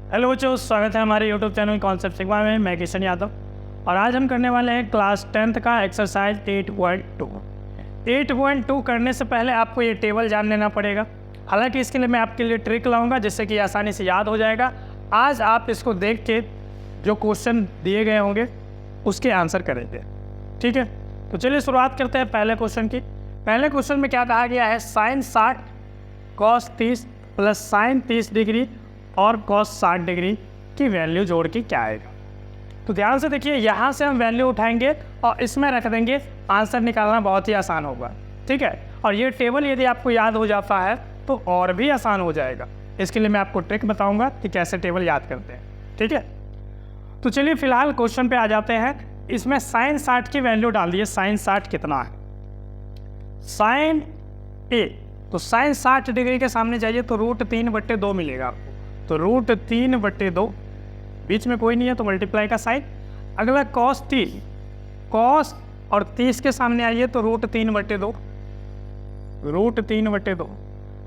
Hello बच्चों, स्वागत है हमारे यूट्यूब चैनल कॉन्सेप्ट सिग्मा में। मैं किशन यादव और आज हम करने वाले हैं क्लास 10th का एक्सरसाइज 8.2। 8.2 करने से पहले आपको ये टेबल जान लेना पड़ेगा। हालांकि इसके लिए मैं आपके लिए ट्रिक लाऊंगा जिससे कि आसानी से याद हो जाएगा। आज आप इसको देख के जो क्वेश्चन दिए गए होंगे उसके आंसर करेंगे, ठीक है। तो चलिए शुरुआत करते हैं पहले क्वेश्चन की। पहले क्वेश्चन में क्या कहा गया है, sine 60 cos 30 plus sine 30 degree और कॉस 60 डिग्री की वैल्यू जोड़ के क्या आएगा। तो ध्यान से देखिए, यहाँ से हम वैल्यू उठाएंगे और इसमें रख देंगे, आंसर निकालना बहुत ही आसान होगा, ठीक है। और ये टेबल यदि आपको याद हो जाता है तो और भी आसान हो जाएगा। इसके लिए मैं आपको ट्रिक बताऊंगा कि कैसे टेबल याद करते हैं, ठीक है। तो चलिए फिलहाल क्वेश्चन पे आ जाते हैं। इसमें साइन 60 की वैल्यू डाल दिए। साइन 60 कितना है, साइन ए, तो साइन 60 डिग्री के सामने जाइए तो √3/2 मिलेगा आपको। तो √3/2, बीच में कोई नहीं है तो मल्टीप्लाई का साइन। अगला कॉस 30, कॉस और 30 के सामने आइए तो √3/2, √3/2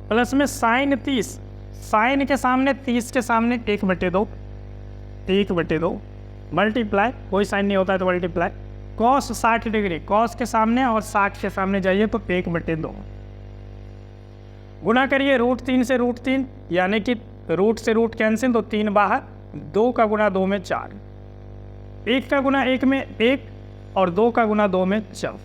प्लस में साइन 30, साइन के सामने 30 के सामने 1/2, 1/2 मल्टीप्लाई, कोई साइन नहीं होता है तो मल्टीप्लाई। कॉस 60 डिग्री, कॉस के सामने और 60 के सामने जाइए तो 1/2 गुना करिए √3 से √3, यानी कि रूट से रूट कैंसिल तो 3 बाहर, 2 का गुना 2 में 4, 1 का गुना 1 में 1 और 2 का गुना 2 में 4।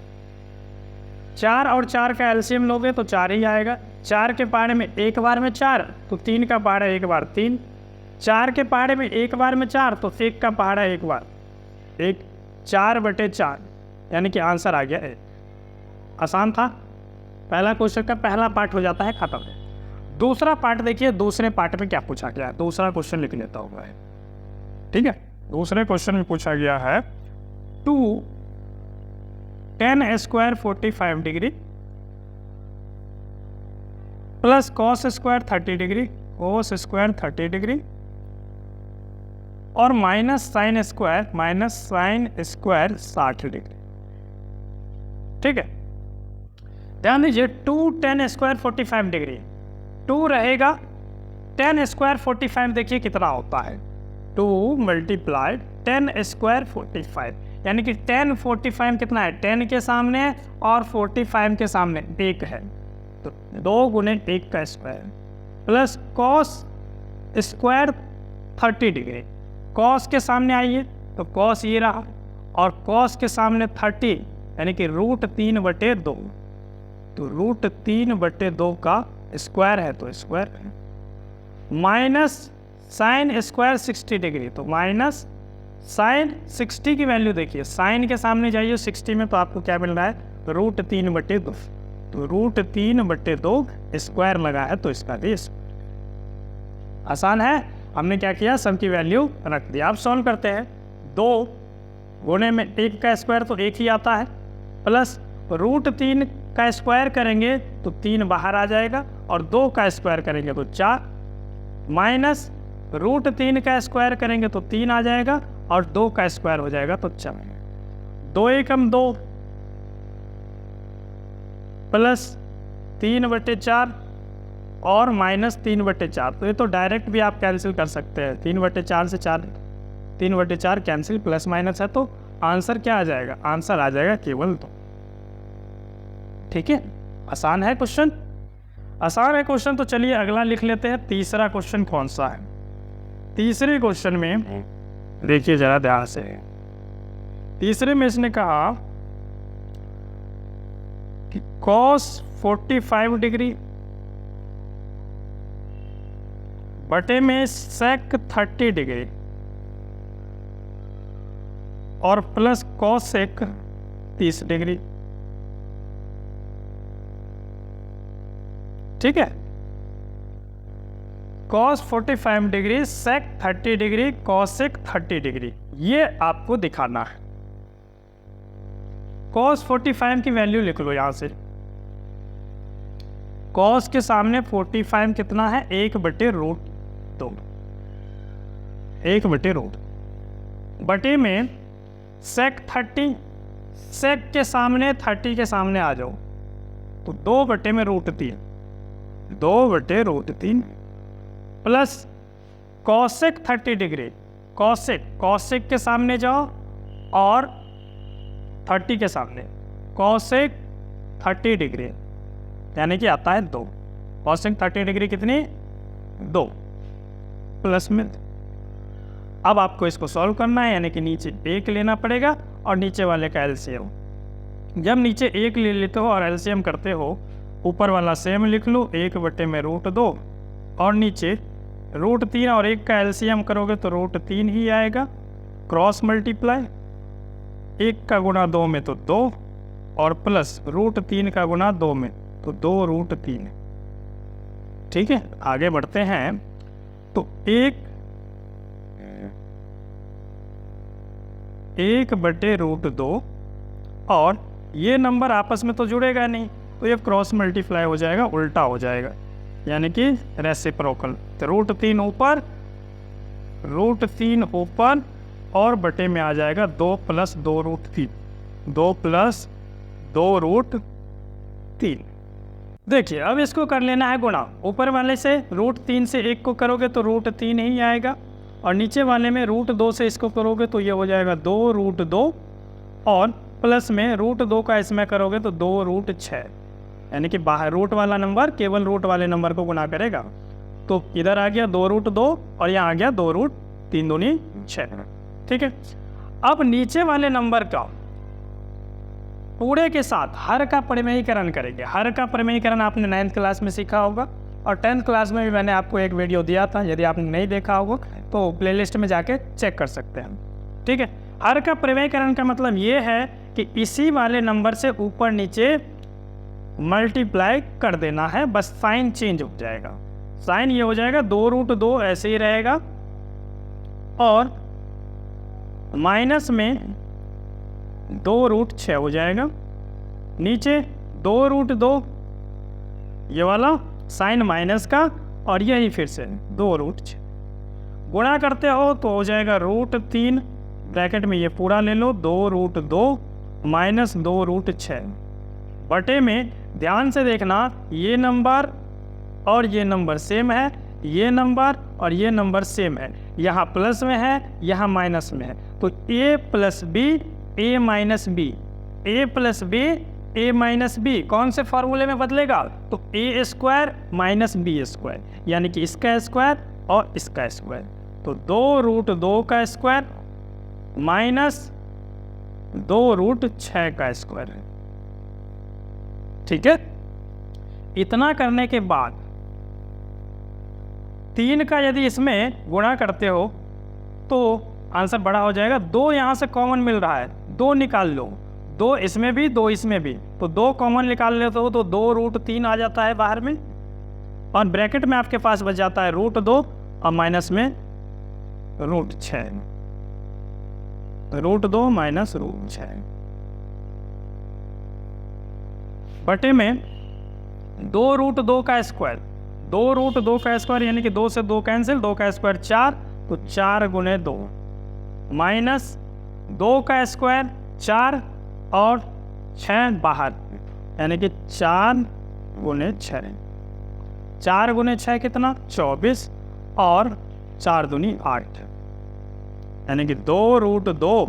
4 और 4 का एलसीएम लोगे तो 4 ही आएगा। 4 के पहाड़े में एक बार में 4 तो 3 का पहाड़ा एक बार 3, 4 के पहाड़े में एक बार में 4 तो 1 का पहाड़ा एक बार 1, 4/4, यानी कि आंसर आ गया 1। आसान था। पहला क्वेश्चन का पहला पार्ट हो जाता है खत्म। दूसरा पार्ट देखिए, दूसरे पार्ट में क्या पूछा गया है। दूसरा क्वेश्चन लिख लेता हूँ मैं, ठीक है। दूसरे क्वेश्चन में पूछा गया है 2 tan² 45 degree plus cos² 30 degree, cos² 30 degree और माइनस sin² 60 डिग्री, ठीक है। ध्यान दीजिए, 2 tan² 45 डिग्री, 2 रहेगा, tan² 45 देखिए कितना होता है, 2 मल्टीप्लाइड tan² 45, यानी कि tan 45 कितना है, 10 के सामने और 45 के सामने 1 है, तो 2 गुने 1 का square plus cos² 30 degree. cos के सामने आइए तो cos ये रहा और cos के सामने 30, यानी कि √3/2, तो √3/2 का स्क्वायर है तो स्क्वायर है। माइनस sin² 60 डिग्री, तो माइनस sin 60 की वैल्यू देखिए, साइन के सामने जाइए 60 में तो आपको क्या मिल रहा है, √3/2, तो √3/2 स्क्वायर लगा है तो इसका भी स्क्वायर। आसान है। हमने क्या किया, सब की वैल्यू रख दिया। आप सॉल्व करते हैं। 2 गुणे में 1 का स्क्वायर तो 1 ही आता है, प्लस √3 का स्क्वायर करेंगे तो 3 बाहर आ जाएगा और 2 का स्क्वायर करेंगे तो 4, माइनस √3 का स्क्वायर करेंगे तो 3 आ जाएगा और 2 का स्क्वायर हो जाएगा तो 4, 2 एकम 2 प्लस 3/4 और माइनस 3/4, तो ये तो डायरेक्ट भी आप कैंसिल कर सकते हैं। 3/4 से 3/4 कैंसिल, प्लस माइनस है तो आंसर क्या आ जाएगा, आंसर आ जाएगा केवल 2, ठीक है। आसान है क्वेश्चन, आसान है क्वेश्चन। तो चलिए अगला लिख लेते हैं। तीसरा क्वेश्चन कौन सा है, तीसरे क्वेश्चन में देखिए जरा ध्यान से। तीसरे में इसने कहा कि cos 45 डिग्री बटे में sec 30 डिग्री और प्लस cosec 30 डिग्री, ठीक है। cos 45 degree, sec 30 degree, cosec 30 degree, ये आपको दिखाना है। cos 45 की वैल्यू लिख लो यहां से। cos के सामने 45 कितना है, 1/√2, 1/√2 बटे में sec 30, sec के सामने 30 के सामने आ जाओ तो 2/√3, 2/√3 प्लस कॉसेक 30 डिग्री, कॉसेक के सामने जाओ और 30 के सामने, कॉसेक 30 डिग्री यानी कि आता है 2। कॉसेक 30 डिग्री कितनी? 2 प्लस में। अब आपको इसको सॉल्व करना है, यानी कि नीचे 1 लेना पड़ेगा और नीचे वाले का एलसीएम। जब नीचे 1 ले लेते हो और एलसीएम करते हो, ऊपर वाला सेम लिख लो, 1/√2 और नीचे √3 और 1 का एलसीएम करोगे तो √3 ही आएगा। क्रॉस मल्टीप्लाई, 1 का गुणा 2 में तो 2 और प्लस √3 का गुणा 2 में तो 2√3। ठीक है, आगे बढ़ते हैं। तो 1/√2 और ये नंबर आपस में तो जुड़ेगा नहीं, तो ये क्रॉस मल्टीप्लाई हो जाएगा, उल्टा हो जाएगा, यानी कि रेसिप्रोकल। तो √3 ऊपर और बटे में आ जाएगा 2 + 2√3, 2 + 2√3। देखिए अब इसको कर लेना है गुणा। ऊपर वाले से √3 से 1 को करोगे तो √3 ही आएगा, और नीचे वाले में √2 से इसको करोगे तो ये हो जाएगा 2√2 और प्लस में √2 का इसमें करोगे तो 2√6, यानी कि बाहर रूट वाला नंबर केवल रूट वाले नंबर को गुना करेगा। तो इधर आ गया 2√2 और यहाँ आ गया 2√3 दूनी 6। ठीक है, अब नीचे वाले नंबर का पूरे के साथ हर का परिमेयीकरण करेंगे। हर का परिमेयीकरण आपने 9th क्लास में सीखा होगा और 10th क्लास में भी मैंने आपको एक वीडियो दिया था, यदि आपने नहीं देखा होगा तो प्लेलिस्ट में जाके चेक कर सकते हैं। ठीक है, हर का परिमेयीकरण का मतलब ये है कि इसी वाले नंबर से ऊपर नीचे मल्टीप्लाई कर देना है, बस साइन चेंज हो जाएगा। साइन ये हो जाएगा 2√2 ऐसे ही रहेगा और माइनस में 2√6 हो जाएगा, नीचे 2√2 ये वाला साइन माइनस का और यही फिर से 2√6 गुणा करते हो तो हो जाएगा √3, ब्रैकेट में ये पूरा ले लो, 2√2 माइनस 2√6 बटे में। ध्यान से देखना, ये नंबर और ये नंबर सेम है, ये नंबर और ये नंबर सेम है, यहाँ प्लस में है यहाँ माइनस में है, तो a + b a - b, a + b a - b कौन से फॉर्मूले में बदलेगा? तो a² - b², यानी कि इसका स्क्वायर और इसका स्क्वायर, तो 2√2 का स्क्वायर माइनस 2√6 का स्क्वायर है। ठीक है, इतना करने के बाद 3 का यदि इसमें गुणा करते हो तो आंसर बड़ा हो जाएगा। 2 यहाँ से कॉमन मिल रहा है, 2 निकाल लो, 2 इसमें भी 2 इसमें भी, तो 2 कॉमन निकाल लेते हो तो 2√3 आ जाता है बाहर में, और ब्रैकेट में आपके पास बच जाता है √2 और माइनस में √6, √2 माइनस √6 बटे में 2√2 का स्क्वायर, 2√2 का स्क्वायर यानी कि 2 से 2 कैंसिल, 2 का स्क्वायर 4, तो 4 × 2 माइनस 2 का स्क्वायर 4 और 6 बाहर, यानी कि 4 × 6, 4 × 6 कितना? 24 और 4 दूनी 8, यानी कि 2√2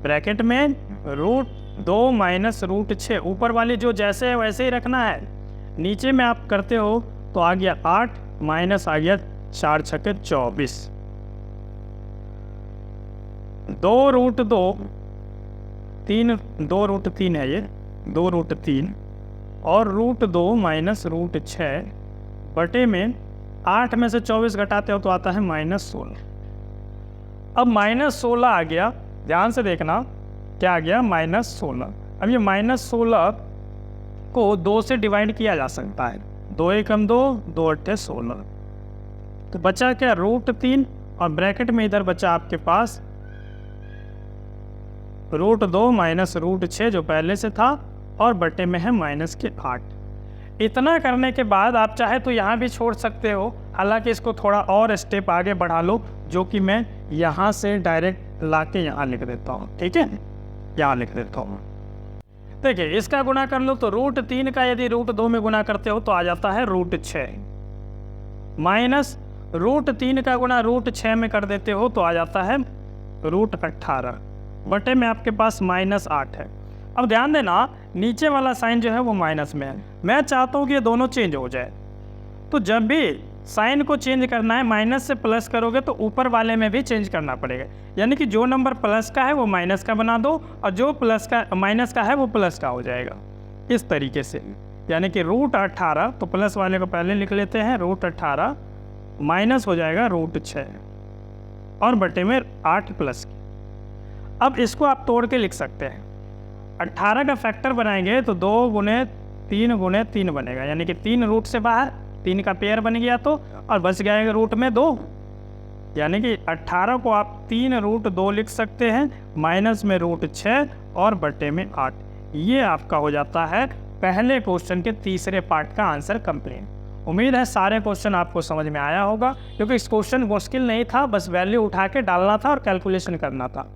ब्रैकेट में √2 माइनस √6, ऊपर वाली जो जैसे है वैसे ही रखना है, नीचे में आप करते हो तो आ गया 8 माइनस आ गया 4 × 6 = 24, 2√2 2√3 है, ये 2√3 और √2 माइनस √6 बटे में 8 में से 24 घटाते हो तो आता है -16। अब -16 आ गया, ध्यान से देखना क्या आ गया, -16। अब ये -16 को 2 से डिवाइड किया जा सकता है, 2 × 2 2 × 16, तो बचा क्या √3 और ब्रैकेट में इधर बचा आपके पास √2 माइनस √6 जो पहले से था और बटे में है -8। इतना करने के बाद आप चाहे तो यहाँ भी छोड़ सकते हो, हालांकि इसको थोड़ा और स्टेप आगे बढ़ा लो, जो कि मैं यहाँ से डायरेक्ट लाके यहाँ लिख देता हूँ। ठीक है, यहाँ लिख देता हूँ। देखिए इसका गुणा कर लो तो √3 का यदि √2 में गुणा करते हो तो आ जाता है √6 माइनस √3 का गुणा √6 में कर देते हो तो आ जाता है √18 बटे में आपके पास -8 है। अब ध्यान देना नीचे वाला साइन जो है वो माइनस में है, मैं चाहता हूँ कि ये दोनों चेंज हो जाए। तो जब भी साइन को चेंज करना है माइनस से प्लस करोगे तो ऊपर वाले में भी चेंज करना पड़ेगा, यानी कि जो नंबर प्लस का है वो माइनस का बना दो और जो प्लस का माइनस का है वो प्लस का हो जाएगा इस तरीके से। यानी कि √18 तो प्लस वाले को पहले लिख लेते हैं, √18 माइनस हो जाएगा √6 और बटे में 8 प्लस की। अब इसको आप तोड़ के लिख सकते हैं, 18 का फैक्टर बनाएंगे तो 2 गुने 3 बनेगा, यानी कि 3 रूट से बाहर 3 का पेयर बन गया तो, और बच जाएगा रूट में 2, यानी कि 18 को आप 3√2 लिख सकते हैं, माइनस में √6 और बटे में 8। ये आपका हो जाता है पहले क्वेश्चन के तीसरे पार्ट का आंसर कंप्लीट। उम्मीद है सारे क्वेश्चन आपको समझ में आया होगा, क्योंकि इस क्वेश्चन मुश्किल नहीं था, बस वैल्यू उठा के डालना था और कैलकुलेशन करना था।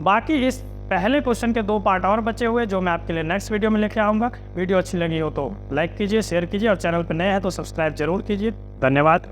बाकी इस पहले क्वेश्चन के 2 पार्ट और बचे हुए जो मैं आपके लिए नेक्स्ट वीडियो में लेके आऊँगा। वीडियो अच्छी लगी हो तो लाइक कीजिए, शेयर कीजिए और चैनल पर नए हैं तो सब्सक्राइब जरूर कीजिए। धन्यवाद।